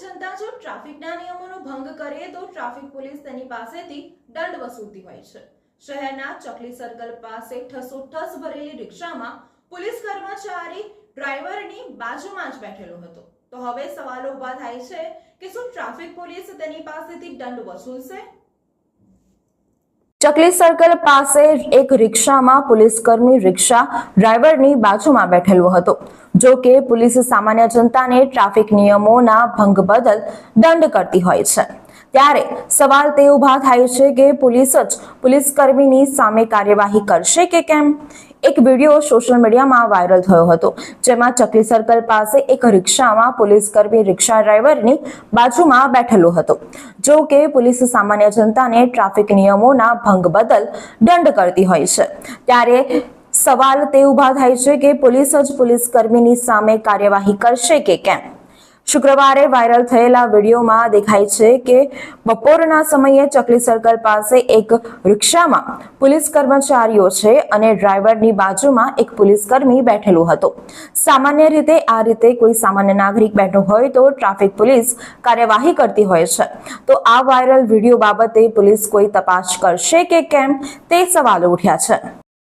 જનતા જો ટ્રાફિકના નિયમોનો ભંગ કરે તો ટ્રાફિક પોલીસ તેની પાસેથી દંડ વસૂલતી હોય છે। શહેરના ચકલી સર્કલ પાસે ઠસોઠસ ભરેલી રિક્ષામાં પોલીસ કર્મચારી ડ્રાઈવરની બાજુમાં જ બેઠેલો હતો। તો હવે સવાલો ઊભા થાય છે કે શું ટ્રાફિક પોલીસ તેની પાસેથી દંડ વસૂલશે? ચકલી સર્કલ પાસે એક રિક્ષામાં પોલીસકર્મી રિક્ષા ડ્રાઈવરની બાજુમાં બેઠેલો હતો। જો કે પોલીસ સામાન્ય જનતાને ટ્રાફિક નિયમોના ભંગ બદલ દંડ કરતી હોય છે, ત્યારે સવાલ તે ઊભા થાય છે કે પોલીસ જ પોલીસકર્મીની સામે કાર્યવાહી કરશે કે કેમ। એક વિડીયો સોશિયલ મીડિયામાં વાયરલ થયો હતો, જેમાં ચકલી સર્કલ પાસે એક રિક્ષામાં પોલીસકર્મી રિક્ષા ડ્રાઈવરની બાજુમાં બેઠેલો હતો। જો કે પોલીસ સામાન્ય જનતાને ટ્રાફિક નિયમોના ભંગ બદલ દંડ કરતી હોય છે, ત્યારે સવાલ તે ઊભા થાય છે કે પોલીસ જ પોલીસકર્મીની સામે કાર્યવાહી કરશે કે કેમ। શુક્રવારે વાયરલ થયેલા વિડીયોમાં દેખાય છે કે બપોરના સમયે ચકલી સર્કલ પાસે એક રિક્ષામાં પોલીસ કર્મચારીઓ છે અને ડ્રાઈવરની બાજુમાં એક પોલીસકર્મી બેઠેલો હતો। સામાન્ય રીતે આ રીતે કોઈ સામાન્ય નાગરિક બેઠો હોય તો ટ્રાફિક પોલીસ કાર્યવાહી કરતી હોય છે, તો આ વાયરલ વિડીયો બાબતે પોલીસ કોઈ તપાસ કરશે કે કેમ તે સવાલો ઉઠ્યા છે।